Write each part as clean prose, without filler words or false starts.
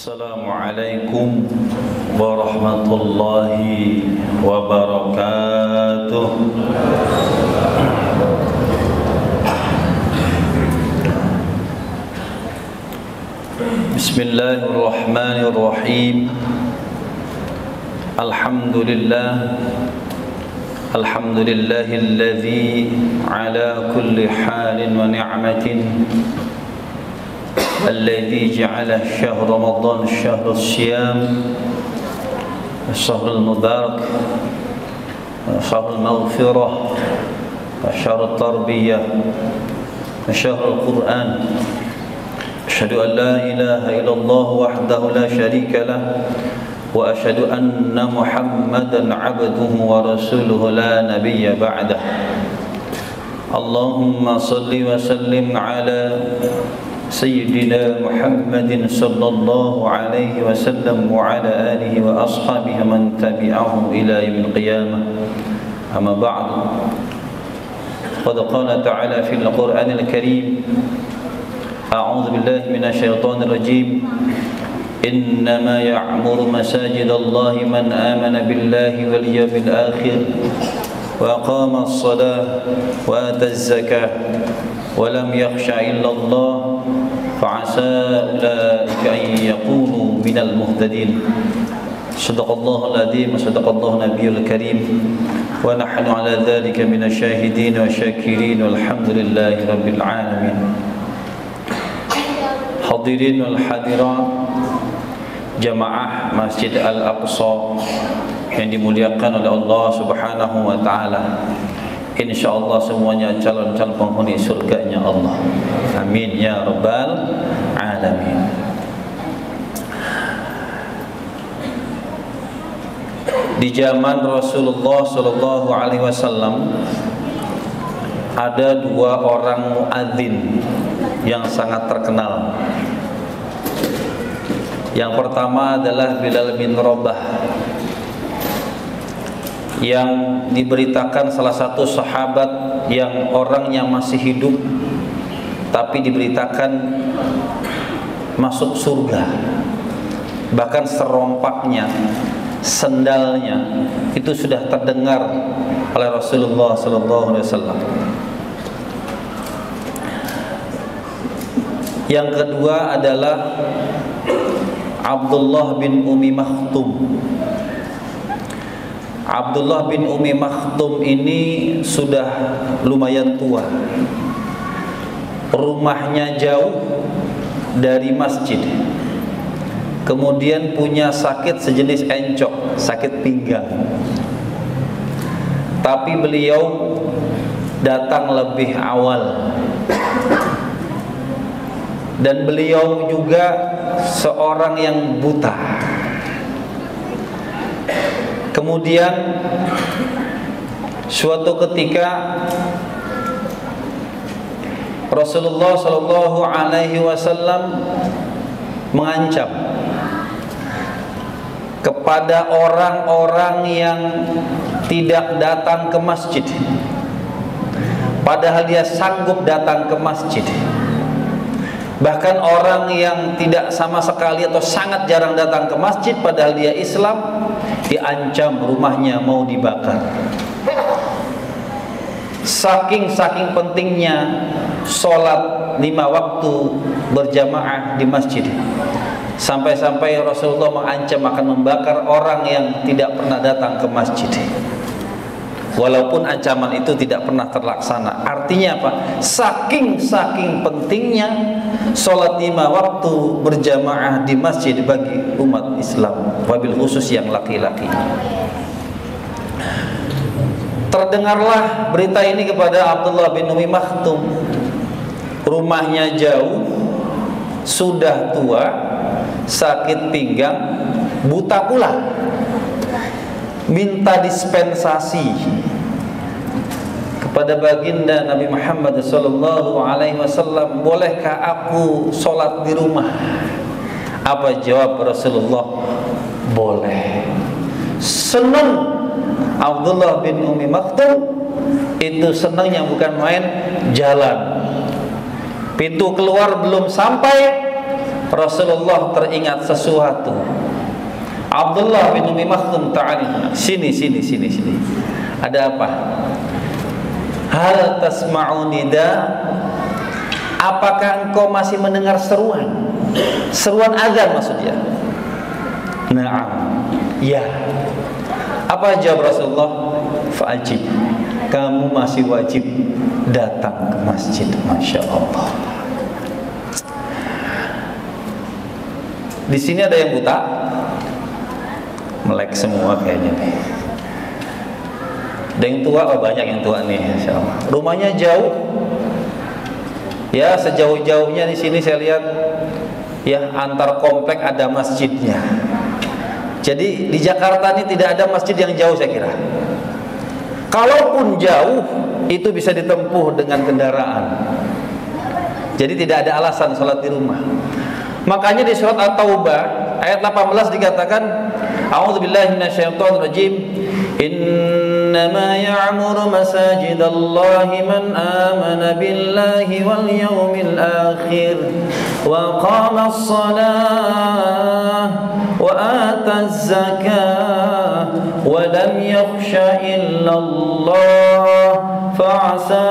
Assalamualaikum warahmatullahi wabarakatuh. Bismillahirrahmanirrahim. Alhamdulillahilladzi ala kulli halin wa ni'matin الذي جعل شهر رمضان شهر الصيام الشهر المبارك شهر المغفرة شهر التربية شهر القرآن. أشهد أن لا إله إلا الله وحده لا شريك له وأشهد أن محمدا عبده ورسوله لا نبي بعده. اللهم صل وسلم على سيدنا محمد صلى الله عليه وسلم وعلى آله وأصحابه من تبعه إلى يوم القيامة. أما بعد، قد قال تعالى في القرآن الكريم: أعوذ بالله من الشيطان الرجيم. إنما يعمر مساجد الله من آمن بالله واليوم الآخر وأقام الصلاة وآتى الزكاة ولم يخش إلا الله فعسى أولئك أن يكونوا من المهتدين. صدق الله العظيم وصدق الله النبي الكريم ونحن على ذلك من الشاهدين والشاكرين والحمد لله رب العالمين. Hadirin wal hadirat jamaah Masjid Al-Aqsa yang dimuliakan oleh Allah Subhanahu wa taala. InsyaAllah semuanya calon-calon penghuni surganya Allah. Amin ya rabbal alamin. Di zaman Rasulullah sallallahu alaihi wasallam ada dua orang muadzin yang sangat terkenal. Yang pertama adalah Bilal bin Rabah, yang diberitakan salah satu sahabat yang orangnya masih hidup tapi diberitakan masuk surga. Bahkan serompaknya, sendalnya itu sudah terdengar oleh Rasulullah sallallahu alaihi wasallam. Yang kedua adalah Abdullah bin Ummi Maktum. Abdullah bin Ummi Maktum ini sudah lumayan tua. Rumahnya jauh dari masjid. Kemudian punya sakit sejenis encok, sakit pinggang. Tapi beliau datang lebih awal. Dan beliau juga seorang yang buta. Kemudian suatu ketika Rasulullah sallallahu alaihi wasallam mengancam kepada orang-orang yang tidak datang ke masjid, padahal dia sanggup datang ke masjid. Bahkan orang yang tidak sama sekali atau sangat jarang datang ke masjid padahal dia Islam, diancam rumahnya mau dibakar. Saking pentingnya sholat 5 waktu berjamaah di masjid, sampai-sampai Rasulullah mengancam akan membakar orang yang tidak pernah datang ke masjid. Walaupun ancaman itu tidak pernah terlaksana. Artinya apa? Saking pentingnya sholat 5 waktu berjamaah di masjid bagi umat Islam, wabil khusus yang laki-laki. Terdengarlah berita ini kepada Abdullah bin Ummi Maktum. Rumahnya jauh, sudah tua, sakit pinggang, buta pula. Minta dispensasi kepada baginda Nabi Muhammad sallallahu alaihi wasallam, bolehkah aku sholat di rumah? Apa jawab Rasulullah? Boleh. Senang Abdullah bin Ummi Maktum itu, senangnya bukan main, jalan. Pintu keluar belum sampai, Rasulullah teringat sesuatu. Abdullah bin Umi Maktum ta'ala, sini. Ada apa? Hal tasma'u nida? Apakah engkau masih mendengar seruan? Seruan azan maksudnya. Na'am. Ya. Apa jawab Rasulullah? Fa'ajib. Kamu masih wajib datang ke masjid. Masya Allah. Di sini ada yang buta, melek semua kayaknya nih. Ada yang tua, oh banyak yang tua nih, Masya Allah. Rumahnya jauh, ya sejauh-jauhnya di sini saya lihat, ya antar komplek ada masjidnya. Jadi di Jakarta ini tidak ada masjid yang jauh saya kira. Kalaupun jauh, itu bisa ditempuh dengan kendaraan. Jadi tidak ada alasan sholat di rumah. Makanya di surat At-Taubah ayat 18 dikatakan, A'udzubillahi minasyaitonirrajim, Innama ya'muru masajidallahi man amana billahi wal yawmil akhir wa qama as-salah wa ata az-zakah wa lam yakhsha illa Allah fa'asa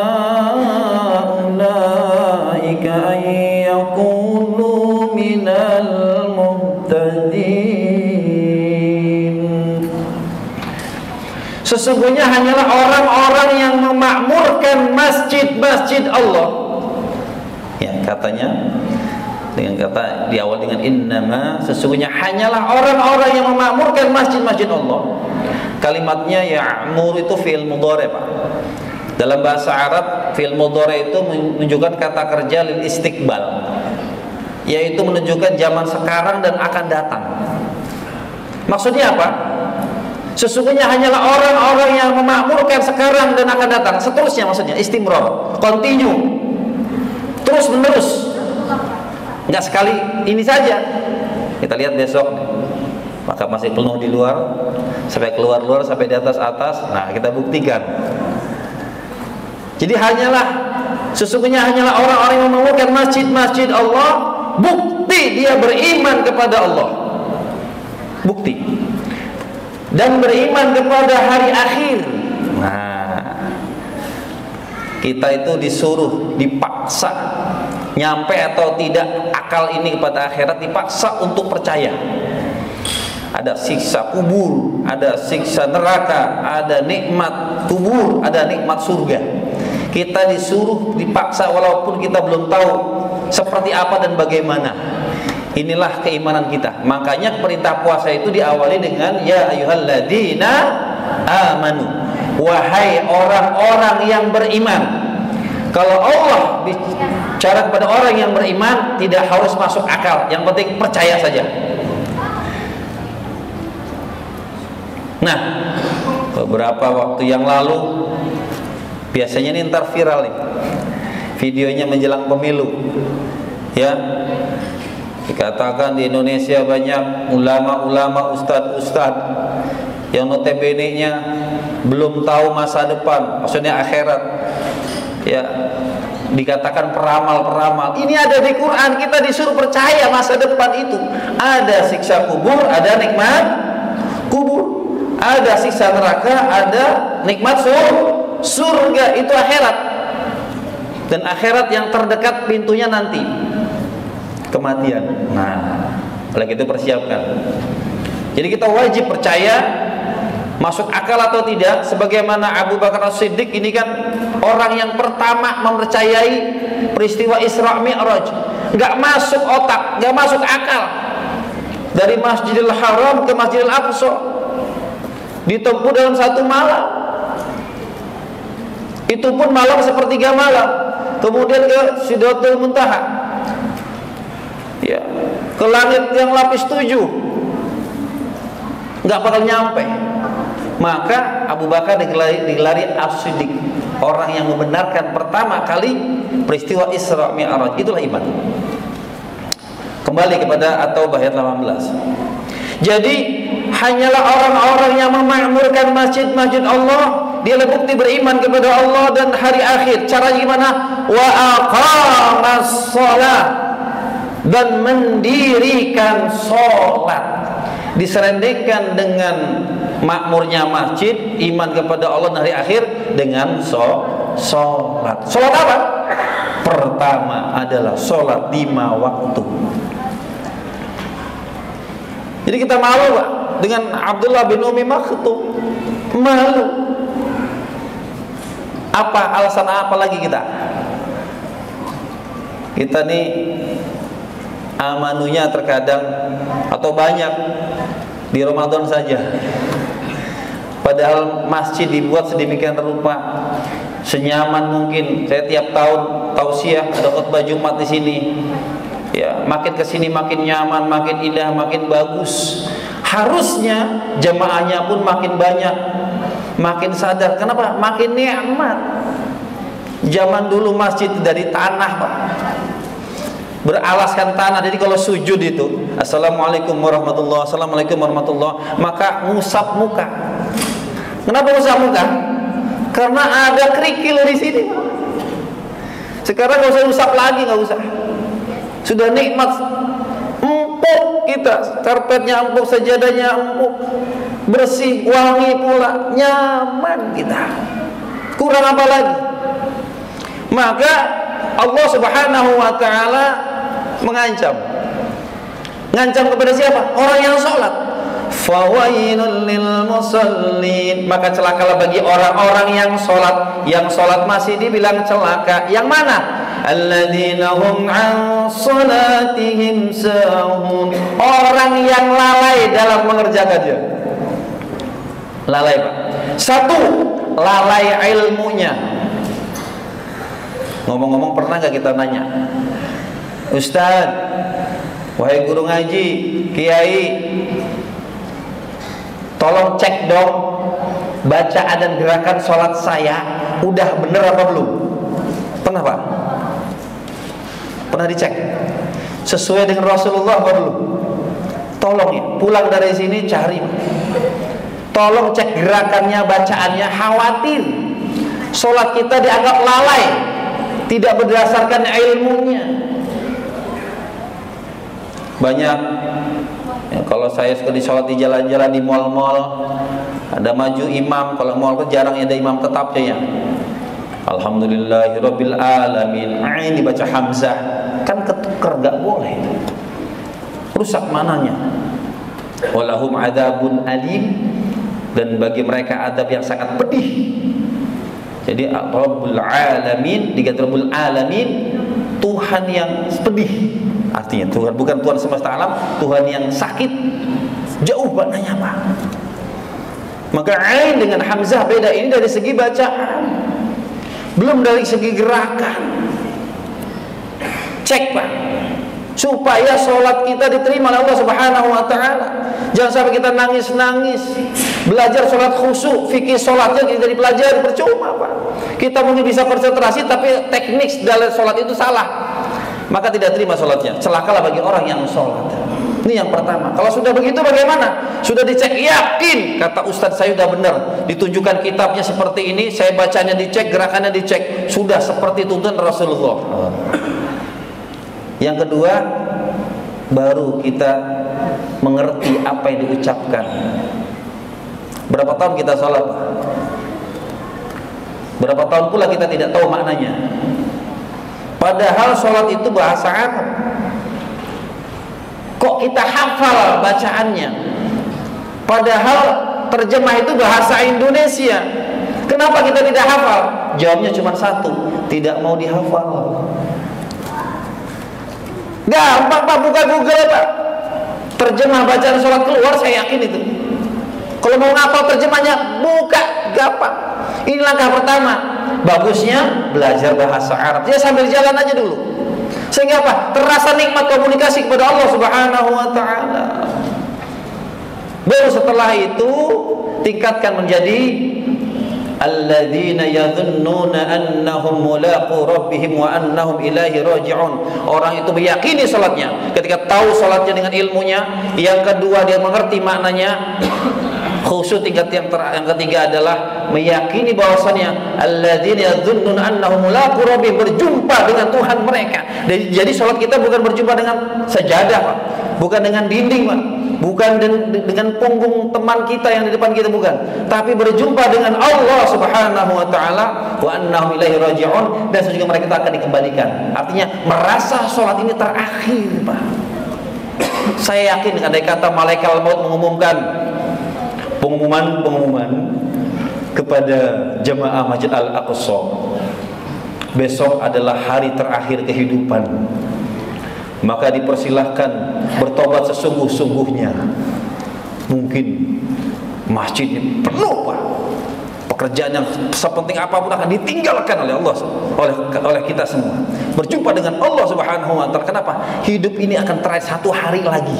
ulaika an yakunu minal muhtadin. Sesungguhnya hanyalah orang-orang yang memakmurkan masjid-masjid Allah. Ya, katanya dengan kata di awal dengan innama, sesungguhnya hanyalah orang-orang yang memakmurkan masjid-masjid Allah. Kalimatnya ya'mur itu fi'il mudhari', Pak. Dalam bahasa Arab, fi'il mudhari' itu menunjukkan kata kerja lil istiqbal, yaitu menunjukkan zaman sekarang dan akan datang. Maksudnya apa? Sesungguhnya hanyalah orang-orang yang memakmurkan sekarang dan akan datang. Seterusnya maksudnya istimrar, continue, terus menerus. Enggak sekali ini saja. Kita lihat besok, maka masih penuh di luar, sampai keluar sampai di atas. Nah, kita buktikan. Jadi sesungguhnya hanyalah orang-orang yang memakmurkan masjid-masjid Allah, bukti dia beriman kepada Allah. Bukti. Dan beriman kepada hari akhir. Nah, kita itu disuruh, dipaksa, nyampe atau tidak akal ini kepada akhirat, dipaksa untuk percaya. Ada siksa kubur, ada siksa neraka, ada nikmat kubur, ada nikmat surga. Kita disuruh, dipaksa walaupun kita belum tahu seperti apa dan bagaimana. Inilah keimanan kita. Makanya perintah puasa itu diawali dengan ya ayyuhalladzina amanu, wahai orang-orang yang beriman. Kalau Allah bicara kepada orang yang beriman, tidak harus masuk akal, yang penting percaya saja. Nah, beberapa waktu yang lalu, biasanya ini ntar viral nih, videonya menjelang pemilu, ya. Dikatakan di Indonesia banyak ulama-ulama, ustadz-ustadz yang notabene-nya belum tahu masa depan, maksudnya akhirat. Ya, dikatakan peramal-peramal. Ini ada di Quran, kita disuruh percaya masa depan itu. Ada siksa kubur, ada nikmat kubur. Ada siksa neraka, ada nikmat surga, itu akhirat. Dan akhirat yang terdekat pintunya nanti kematian. Nah, oleh itu persiapkan. Jadi kita wajib percaya, masuk akal atau tidak. Sebagaimana Abu Bakar As-Siddiq ini kan orang yang pertama mempercayai peristiwa Isra Mi'raj. Nggak masuk otak, nggak masuk akal. Dari Masjidil Haram ke Masjidil Aqsa ditempuh dalam satu malam. Itu pun malam sepertiga malam. Kemudian ke Sidratul Muntaha, ya, ke langit yang lapis 7, nggak bakal nyampe. Maka Abu Bakar digelari As-Siddiq, orang yang membenarkan pertama kali peristiwa Isra Mi'raj. Itulah iman. Kembali kepada At-Taubah ayat 18. Jadi hanyalah orang-orang yang memakmurkan masjid-masjid Allah, dia bukti beriman kepada Allah dan hari akhir. Caranya gimana? Wa aqamas shalah, dan mendirikan sholat, diserendekkan dengan makmurnya masjid, iman kepada Allah dan hari akhir dengan sholat. Sholat apa? Pertama adalah sholat 5 waktu. Jadi kita malu Pak dengan Abdullah bin Umi Maktum, malu. Apa alasan apa lagi kita? Kita nih amanunya terkadang atau banyak di Ramadan saja. Padahal masjid dibuat sedemikian rupa, senyaman mungkin. Saya tiap tahun tausiah ada khutbah Jumat di sini. Ya, makin kesini makin nyaman, makin indah, makin bagus. Harusnya jemaahnya pun makin banyak, makin sadar. Kenapa? Makin nikmat. Zaman dulu masjid dari tanah Pak, beralaskan tanah. Jadi kalau sujud itu Assalamualaikum warahmatullahi, Assalamualaikum warahmatullahi, maka ngusap muka. Kenapa ngusap muka? Karena ada kerikil di sini. Sekarang nggak usah usap lagi, nggak usah. Sudah nikmat, empuk kita, karpetnya empuk, sajadahnya empuk, bersih, wangi pula, nyaman kita. Kurang apa lagi? Maka Allah Subhanahu wa ta'ala mengancam kepada siapa? Orang yang sholat. Fawailul lil musallin, maka celakalah bagi orang-orang yang sholat. Yang sholat masih dibilang celaka. Yang mana? Alladzina hum an sholatihim sahun, orang yang lalai dalam mengerjakannya. Lalai Pak. Satu, lalai ilmunya. Ngomong-ngomong, pernah gak kita nanya, Ustaz, wahai guru ngaji, kiai, tolong cek dong bacaan dan gerakan sholat saya udah bener apa belum? Pernah Pak? Pernah dicek? Sesuai dengan Rasulullah apa belum? Tolong ya, pulang dari sini cari, tolong cek gerakannya, bacaannya. Khawatir sholat kita dianggap lalai, tidak berdasarkan ilmunya. Banyak ya, kalau saya suka sholat di jalan-jalan, di mal-mal, ada maju imam. Kalau mal kan jarang ada imam tetapnya ya. Alhamdulillahirabbil alamin. Ini baca hamzah, kan ketuker, gak boleh. Rusak mananya. Walahum adzabun alim, dan bagi mereka adab yang sangat pedih. Jadi Rabbul Alamin, diganti Rabbul Alamin, Tuhan yang pedih. Artinya Tuhan bukan Tuhan semesta alam, Tuhan yang sakit. Jauh maknanya Pak. Maka ain dengan hamzah beda. Ini dari segi bacaan, belum dari segi gerakan. Cek Pak, supaya sholat kita diterima oleh Allah Subhanahu wa ta'ala. Jangan sampai kita nangis-nangis belajar sholat khusyuk, fikih sholatnya kita dipelajari, percuma Pak. Kita mungkin bisa konsentrasi, tapi teknik dalam sholat itu salah, maka tidak terima sholatnya. Celakalah bagi orang yang sholat. Ini yang pertama. Kalau sudah begitu bagaimana? Sudah dicek, yakin kata Ustadz saya sudah benar, ditunjukkan kitabnya seperti ini, saya bacanya dicek, gerakannya dicek, sudah seperti tuntunan Rasulullah. Yang kedua, baru kita mengerti apa yang diucapkan. Berapa tahun kita sholat? Berapa tahun pula kita tidak tahu maknanya. Padahal sholat itu bahasa Arab. Kok kita hafal bacaannya? Padahal terjemah itu bahasa Indonesia. Kenapa kita tidak hafal? Jawabnya cuma satu, tidak mau dihafal. Gampang Pak, buka Google Pak, terjemah bacaan sholat keluar, saya yakin itu. Kalau mau ngapal terjemahnya, buka, gampang. Ini langkah pertama. Bagusnya belajar bahasa Arab. Ya sambil jalan aja dulu. Sehingga apa? Terasa nikmat komunikasi kepada Allah Subhanahu wa ta'ala. Baru setelah itu tingkatkan menjadi alladzina yadhunnuna annahum mulaqu rabbihim wa annahum ilaihi raji'un. Orang itu meyakini salatnya ketika tahu salatnya dengan ilmunya. Yang kedua, dia mengerti maknanya. Khusyuk tingkat yang ketiga adalah meyakini bahwasannya alladzina yadhunnuna annahum mulaqu rabbihim, berjumpa dengan Tuhan mereka. Jadi salat kita bukan berjumpa dengan sajadah, Pak. Bukan dengan dinding, Pak. Bukan dengan punggung teman kita yang di depan kita, bukan. Tapi berjumpa dengan Allah Subhanahu wa taala, wa annahum ilaihi raji'un, dan juga mereka akan dikembalikan. Artinya merasa salat ini terakhir, Pak. Saya yakin andai kata malaikat maut mengumumkan pengumuman kepada jemaah Masjid Al-Aqsa, besok adalah hari terakhir kehidupan, maka dipersilahkan bertobat sesungguh-sungguhnya. Mungkin masjid ini penuh, Pak. Pekerjaan yang sepenting apapun akan ditinggalkan oleh Allah, oleh kita semua. Berjumpa dengan Allah Subhanahu wa taala. Kenapa? Hidup ini akan terakhir satu hari lagi.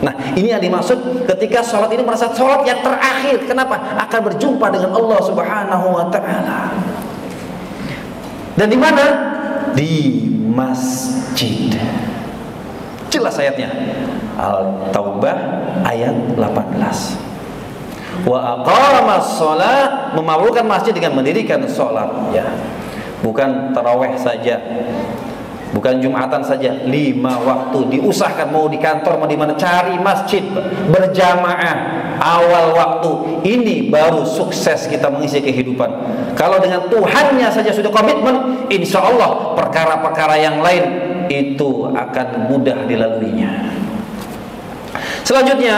Nah, ini yang dimaksud ketika sholat ini merasa sholat yang terakhir. Kenapa? Akan berjumpa dengan Allah Subhanahu wa taala. Dan di mana? Di masjid. Jelas ayatnya. Al-Taubah ayat 18. Wa aqamas shalah, memabulkan masjid dengan mendirikan sholat, ya. Bukan tarawih saja, bukan Jumatan saja, 5 waktu diusahakan, mau di kantor mau di mana, cari masjid berjamaah awal waktu. Ini baru sukses kita mengisi kehidupan. Kalau dengan Tuhannya saja sudah komitmen, insya Allah perkara-perkara yang lain itu akan mudah dilaluinya. Selanjutnya,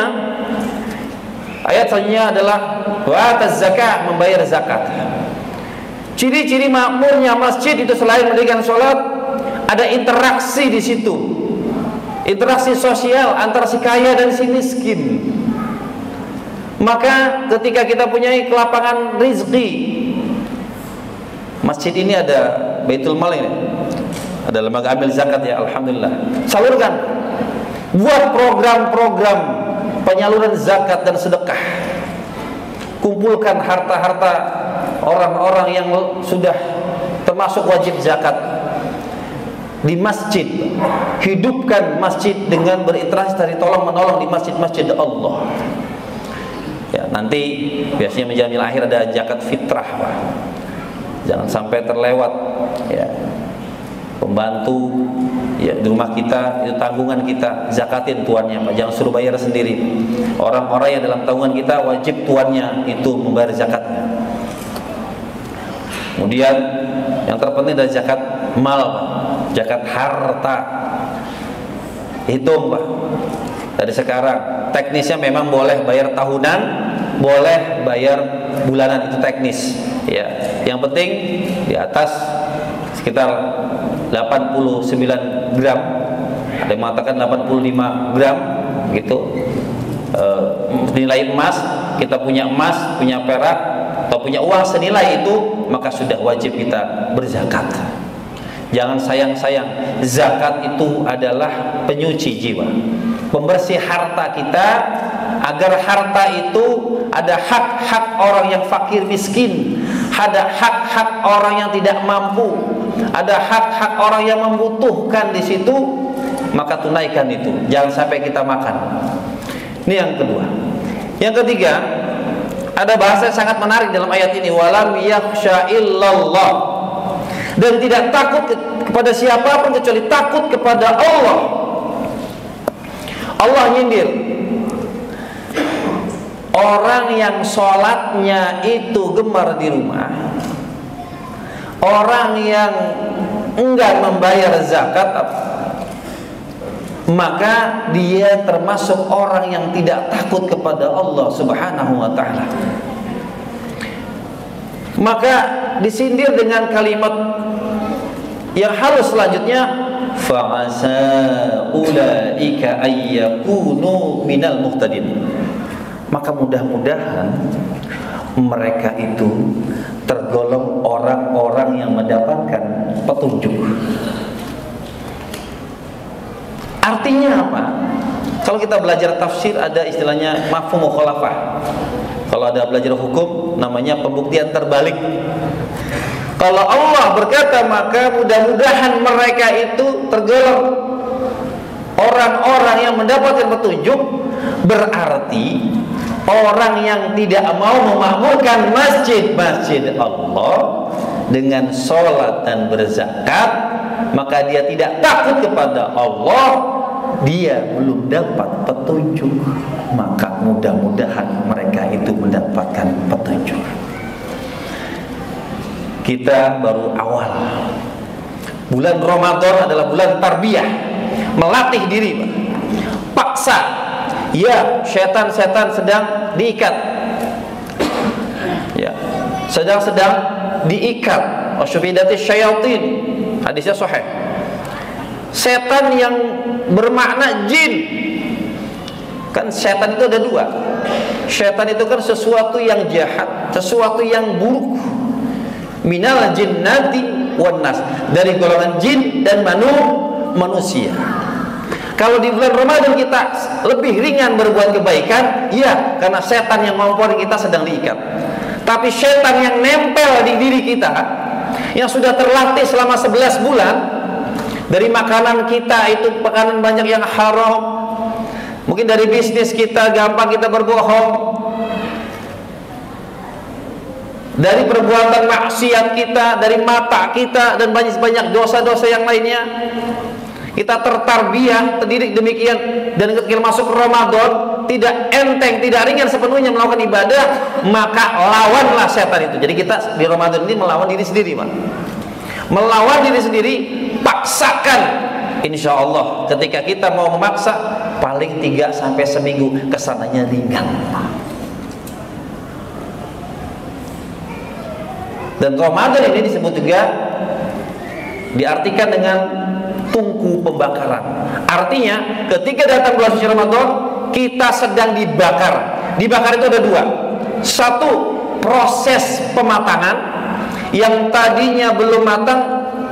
ayat selanjutnya adalah wa'ataz zakat, membayar zakat. Ciri-ciri makmurnya masjid itu selain mendirikan sholat, ada interaksi di situ, interaksi sosial antara si kaya dan si miskin. Maka ketika kita punya kelapangan rizki, masjid ini ada Baitul Mal ini, ada lembaga amil zakat, ya alhamdulillah. Salurkan, buat program-program penyaluran zakat dan sedekah. Kumpulkan harta-harta orang-orang yang sudah termasuk wajib zakat di masjid. Hidupkan masjid dengan berinteraksi, dari tolong menolong di masjid-masjid Allah. Ya, nanti biasanya menjelang akhir ada zakat fitrah, Pak. Jangan sampai terlewat, ya. Pembantu, ya, di rumah kita itu tanggungan kita, zakatin tuannya, Pak. Jangan suruh bayar sendiri. Orang-orang yang dalam tanggungan kita wajib tuannya itu membayar zakatnya. Kemudian yang terpenting adalah zakat mal, Pak. Zakat harta. Hitung, Pak. Dari sekarang, teknisnya memang boleh bayar tahunan, boleh bayar bulanan, itu teknis, ya. Yang penting di atas sekitar 89 gram, ada yang mengatakan 85 gram gitu. Nilai emas, kita punya emas, punya perak, atau punya uang senilai itu, maka sudah wajib kita berzakat. Jangan sayang-sayang. Zakat itu adalah penyuci jiwa, pembersih harta kita, agar harta itu ada hak-hak orang yang fakir miskin, ada hak-hak orang yang tidak mampu, ada hak-hak orang yang membutuhkan di situ, maka tunaikan itu. Jangan sampai kita makan. Ini yang kedua. Yang ketiga, ada bahasa yang sangat menarik dalam ayat ini, walam yakhsha illallah, dan tidak takut kepada siapapun kecuali takut kepada Allah. Allah nyindir orang yang sholatnya itu gemar di rumah, orang yang enggak membayar zakat, maka dia termasuk orang yang tidak takut kepada Allah Subhanahu wa taala. Maka disindir dengan kalimat yang halus selanjutnya, fa'asa ulaika ayyakunu minal muhtadin. Maka mudah-mudahan mereka itu tergolong orang-orang yang mendapatkan petunjuk. Artinya apa? Kalau kita belajar tafsir ada istilahnya mafhum mukhalafah. Kalau ada belajar hukum namanya pembuktian terbalik. Kalau Allah berkata, maka mudah-mudahan mereka itu tergolong orang-orang yang mendapatkan petunjuk, berarti orang yang tidak mau memakmurkan masjid-masjid Allah dengan sholat dan berzakat, maka dia tidak takut kepada Allah, dia belum dapat petunjuk. Maka mudah-mudahan mereka itu mendapatkan petunjuk. Kita baru awal. Bulan Ramadan adalah bulan tarbiyah, melatih diri, paksa. Ya, setan-setan sedang diikat. Ya, sedang diikat. Wasyufidatis syayatin. Hadisnya sahih. Setan yang bermakna jin. Kan setan itu ada dua. Setan itu kan sesuatu yang jahat, sesuatu yang buruk. Minal jinnati wan nas, dari golongan jin dan manusia. Kalau di bulan Ramadan kita lebih ringan berbuat kebaikan, ya, karena setan yang mampu kita sedang diikat. Tapi setan yang nempel di diri kita, yang sudah terlatih selama 11 bulan, dari makanan kita itu makanan banyak yang haram, mungkin dari bisnis kita gampang kita berbohong, dari perbuatan maksiat kita, dari mata kita, dan banyak dosa-dosa yang lainnya. Kita tertarbiyah, terdidik demikian. Dan ketika masuk Ramadan, tidak enteng, tidak ringan sepenuhnya melakukan ibadah, maka lawanlah setan itu. Jadi kita di Ramadan ini melawan diri sendiri, Pak. Melawan diri sendiri, paksakan. Insya Allah ketika kita mau memaksa, paling 3 sampai seminggu kesananya ringan. Dan Ramadan ini disebut juga, diartikan dengan tungku pembakaran. Artinya ketika datang bulan suci Ramadan, kita sedang dibakar. Dibakar itu ada dua. Satu, proses pematangan. Yang tadinya belum matang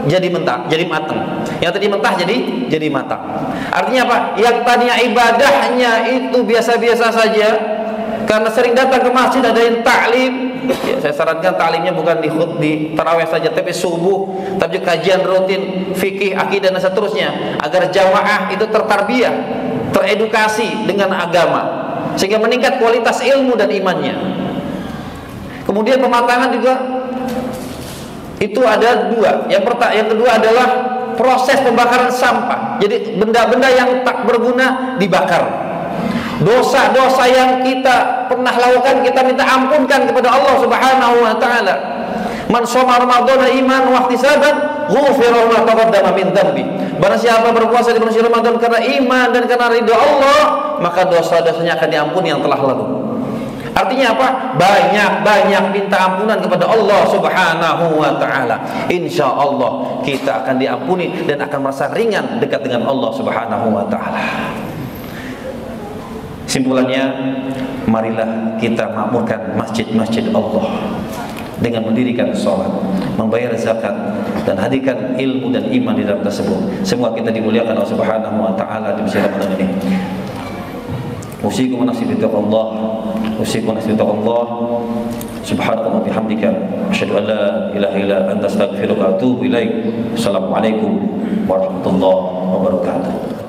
jadi matang. Yang tadi mentah jadi matang. Artinya apa? Yang tadinya ibadahnya itu biasa-biasa saja, karena sering datang ke masjid ada yang ta'lim. Ya, saya sarankan ta'limnya bukan di tarawih saja, tapi subuh, tapi kajian rutin fikih, akidah dan seterusnya, agar jamaah itu tertarbiyah, teredukasi dengan agama, sehingga meningkat kualitas ilmu dan imannya. Kemudian pematangan juga itu ada dua. Yang kedua adalah proses pembakaran sampah. Jadi benda-benda yang tak berguna dibakar. Dosa-dosa yang kita pernah lakukan kita minta ampunkan kepada Allah Subhanahu wa taala. Man shoma Ramadhana iman wa ihtisaban, ghufira ma taqaddama min dhanbi. Barang siapa berpuasa di bulan Ramadan karena iman dan karena ridha Allah, maka dosa-dosanya akan diampuni yang telah lalu. Artinya apa? Banyak-banyak minta ampunan kepada Allah Subhanahu wa taala. Insyaallah kita akan diampuni dan akan merasa ringan dekat dengan Allah Subhanahu wa taala. Simpulannya, marilah kita makmurkan masjid-masjid Allah dengan mendirikan sholat, membayar zakat, dan hadirkan ilmu dan iman di dalam tersebut. Semua kita dimuliakan Allah Subhanahu wa taala di bulan Ramadan ini. Usikum nafsi bittaqallah, usikum nafsi bittaqallah. Subhanallahi wa bihamdika, asyhadu an la ilaha illa anta, astaghfiruka wa atubu ilaik. Assalamualaikum warahmatullahi wabarakatuh.